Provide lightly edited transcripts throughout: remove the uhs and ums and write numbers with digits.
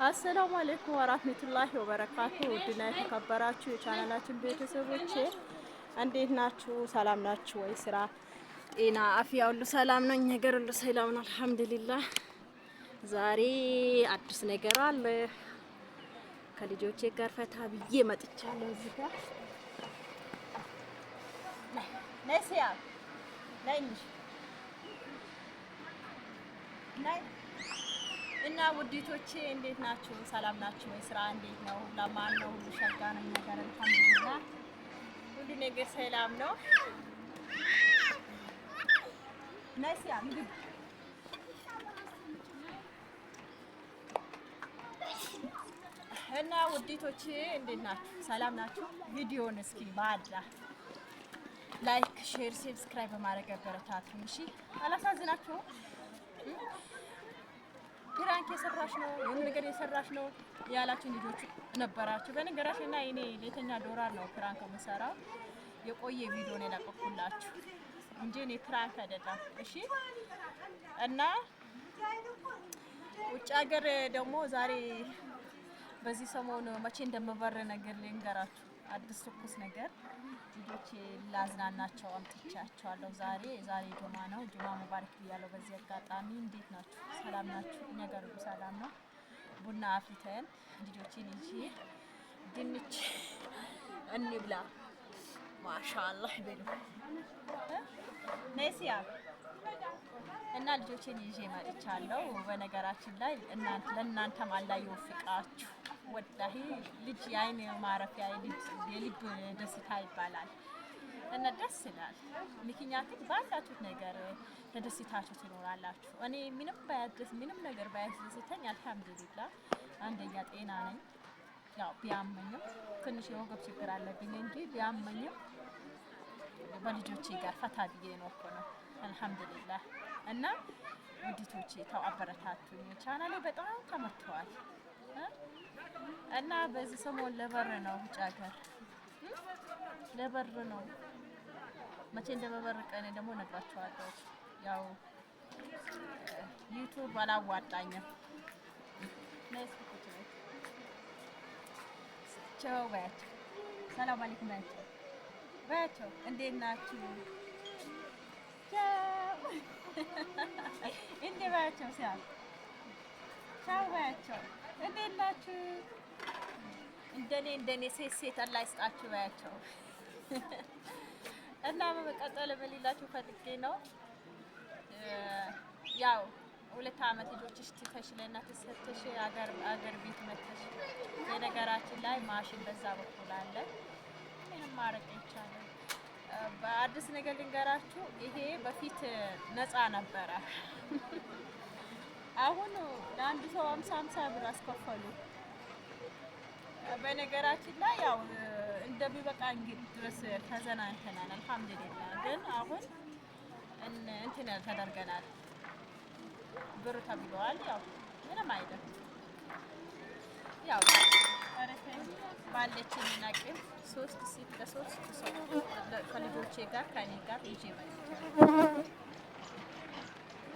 አሰላሙ አለይኩም ወራህመቱላሂ ወበረካቱ። ውድና የተከበራችሁ የቻናላችን ቤተሰቦቼ እንዴት ናችሁ? ሰላም ናችሁ ወይ? ስራ፣ ጤና፣ አፍያ ሁሉ ሰላም ነው? እኛ ጋር ሁሉ ሰላም ነው አልሐምዱሊላህ። ዛሬ አዲስ ነገር አለ። ከልጆቼ ጋር ፈታ ብዬ መጥቻለሁ። እዚህ ጋር ነሲያ ነይሽ ነይ እና ውዲቶቼ እንዴት ናችሁ? ሰላም ናችሁ ወይ? ስራ እንዴት ነው? ለማን ነው? ሁሉ ሸጋ ነው? ነገር አልሐምዱሊላህ ሁሉ ነገር ሰላም ነው። ነሲያ ምግብ እና ውዲቶቼ እንዴት ናችሁ? ሰላም ናችሁ? ቪዲዮውን እስኪ ባዳ ላይክ፣ ሼር፣ ሰብስክራይብ በማድረግ አበረታቱኝ። እሺ አላሳዝናችሁም? ፕራንክ የሰራሽ ነው የሆነ ነገር የሰራሽ ነው ያላችሁ ልጆች ነበራችሁ። በነገራችን ላይ እኔ ለተኛ ዶላር ነው ፕራንክ የምሰራው። የቆየ ቪዲዮ ነው ያለቀኩላችሁ እንጂ እኔ ፕራንክ አይደለም። እሺ እና ውጭ ሀገር ደግሞ ዛሬ በዚህ ሰሞን መቼ እንደምበር ነገር ልንገራችሁ። አዲስ ትኩስ ነገር ልጆቼ ላዝናናቸው አምጥቻቸዋለሁ። ዛሬ ጁማ ነው። ጁማ ሙባረክ ብያለሁ። በዚህ አጋጣሚ እንዴት ናችሁ? ሰላም ናችሁ? እኛ ጋር ሁሉ ሰላም ነው። ቡና አፍልተን ልጆቼን ይዤ ድንች እንብላ ማሻአላህ በሉ ነሲያ እና ልጆቼን ይዤ መጥቻለሁ። በነገራችን ላይ ለእናንተም አላህ ይወፍቃችሁ። ወላሂ ልጅ የአይን ማረፊያ የልብ ደስታ ይባላል እና ደስ ይላል። ምክንያቱም ባላችሁት ነገር ተደስታችሁ ትኖራላችሁ። እኔ ምንም ነገር ባያስደስተኝ አልሐምዱሊላህ አንደኛ ጤና ነኝ። ያው ቢያመኝም ትንሽ የወገብ ችግር አለብኝ እንጂ ቢያመኝም በልጆቼ ጋር ፈታ ብዬ ነው እኮ ነው አልሐምዱሊላህ። እና ውዲቶቼ ተው አበረታቱኝ። ቻናሌ በጣም ተመቷል እና በዚህ ሰሞን ለበር ነው ውጭ ሀገር ለበር ነው። መቼ እንደመበር ቀን ደግሞ ነግራችኋለሁ። ያው ዩቲዩብ አላዋጣኝም። ቻው ባያቸው፣ ሰላም አለይኩም ባያቸው፣ እንዴት ናችሁ? ቻው እንዴ ባያቸው፣ ቻው ባያቸው፣ እንዴት ናችሁ? እንደኔ ሴት አላህ ይስጣችሁ ባያቸው። እና በመቀጠል በሌላችሁ ፈልጌ ነው ያው 2 አመት ልጆችሽ ትተሽ ለእናትሽ ሰጥተሽ አገር ቤት መጥተሽ የነገራችን ላይ ማሽን በዛ በኩል አለ። ምንም ማድረግ ይቻላል። በአዲስ ነገር ልንገራችሁ። ይሄ በፊት ነፃ ነበረ። አሁን ለአንድ ሰው 50 ብር አስከፈሉ። በነገራችን ላይ ያው እንደሚበቃ እንግዲህ ድረስ ተዘናንተናል አልሐምዱሊላህ። ግን አሁን እንትን ተደርገናል፣ ብር ተብለዋል። ያው ምንም አይደለም። ያው ባለችኝ አቅም 3 ሴት ለ3 ሰው ከልጆቼ ጋር ከኔ ጋር ይዤ መጥቻለሁ።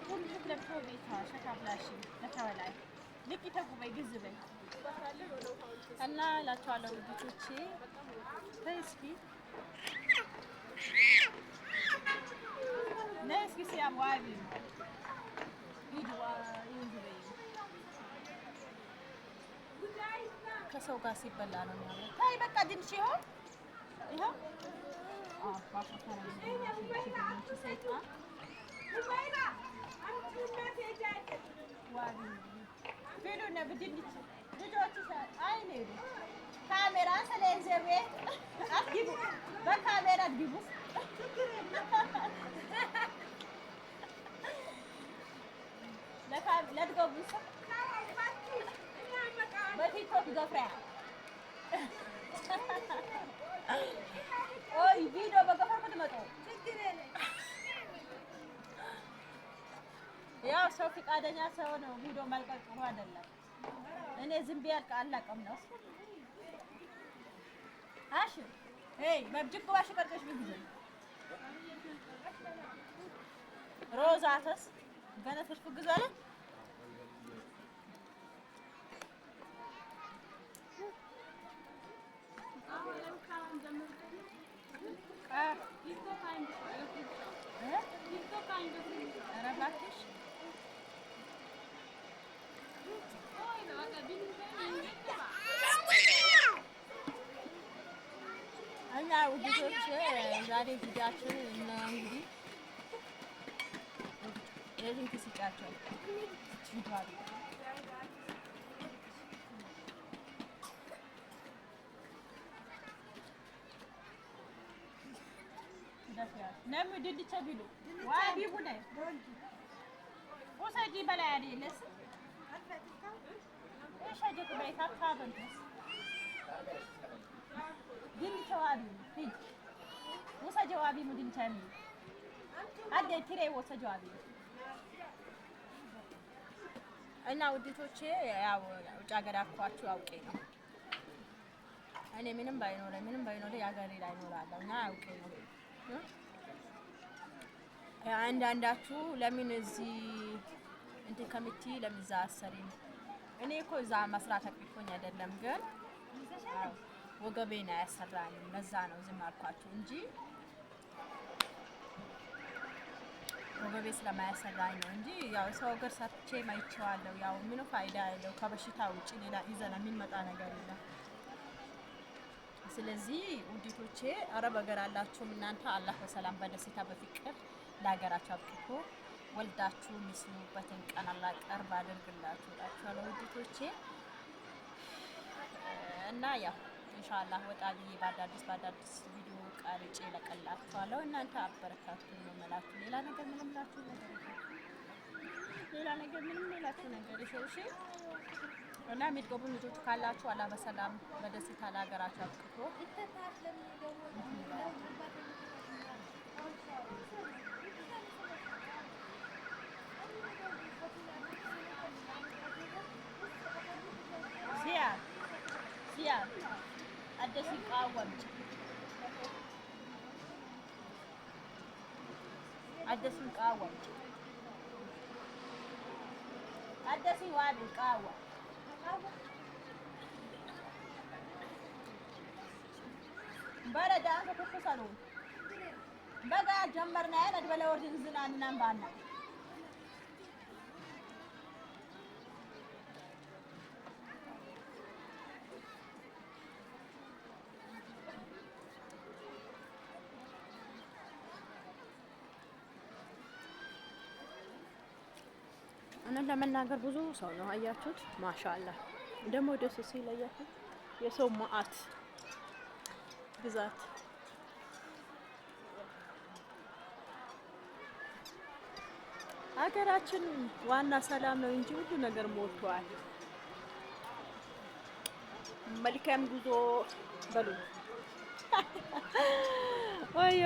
ሁሉ ለብቶ ቤታ ሸካብላሽ ለተወላይ ልክ ተጉበይ ግዝበይ እና እላችኋለሁ ልጆቼ። እስኪ ነስኪ ሲያምዋቢ ከሰው ጋር ሲበላ ነው የሚያምረው። አይ በቃ ድንሽ ይሆን ይሄው ሰይጣን ፊሉ ነው ብድንች ልጆች አይኔ ካሜራ ስለዚህ ቤት አትግቡ፣ በካሜራ አትግቡ። ለትገቡ በቲክቶክ ገፍሪያ ኦይ ቪዲዮ በገፈር ምትመጡ ያው ሰው ፈቃደኛ ሰው ነው ቪዲዮ መልቀቅ ጥሩ አይደለም። እኔ ዝም ብዬ አላውቅም ነው አሽ በብጅክ ባሽ ቀርቀሽ ቢግዜ ሮዛተስ ገነተሽ ፍግዛለ እባክሽ እና ውድቶች ዛሬ ቪዲዮአችን እና እንግዲህ የሊንክ ስጫቸው ይባሉ نعم دي تبيلو وابي بنا وسجي بلا علي لس ايش اجيك بيت خابن دي توابي هيج وسجي وابي مدين تامي አደ ትሬ ወሰጃቢ እና ውድቶቼ ያው ውጭ ሀገር አኳችሁ አውቄ ነው እኔ ምንም ባይኖር ያገሬ ላይ ኖራለሁ እና አውቄ ነው አንዳንዳችሁ ለምን እዚህ እንት ከሚቲ ለምዛ አሰሪም እኔ እኮ እዛ መስራት አቅቶኝ አይደለም ግን ወገቤና ያሰራኝ ለዛ ነው ዝም አልኳችሁ እንጂ ወገቤ ስለማያሰራኝ ነው እንጂ ያው ሰው ሀገር ሰርቼ ማይቻለሁ ያው ምኑ ፋይዳ ያለው ከበሽታ ውጪ ሌላ ይዘና የሚመጣ ነገር የለም ስለዚህ ውዲቶቼ አረብ ሀገር አላችሁም እናንተ አላህ በሰላም በደስታ በፍቅር ለሀገራችሁ አብቅቶ ወልዳችሁ ምስሉበትን ቀን አላህ ቀርብ አድርግላችሁ እላችኋለሁ ውዲቶቼ እና ያው ኢንሻአላህ ወጣ ብዬ ባዳዲስ ቪዲዮ ቀርጬ ለቀላችኋለሁ እናንተ አበረታቱኝ ነው የምላችሁ ሌላ ነገር ምንም ላችሁ ነገር እሺ እና የሚገቡ ልጆች ካላችሁ አላህ በሰላም በደስታ ለሀገራችሁ አብቅቶ ሲያ አደሲ ቃወም አደሲ ዋቢ ቃዋ በረዳ ተፈሰሉ በጋ ጀመርና ያለ በለወርድ ዝናንና ባና እኔ ለመናገር ብዙ ሰው ነው አያችሁት ማሻአላህ ደግሞ ደስ ሲል አያችሁት የሰው ማአት ብዛት ሀገራችን ዋና ሰላም ነው እንጂ ሁሉ ነገር ሞልቷል መልካም ጉዞ በሉ ወይ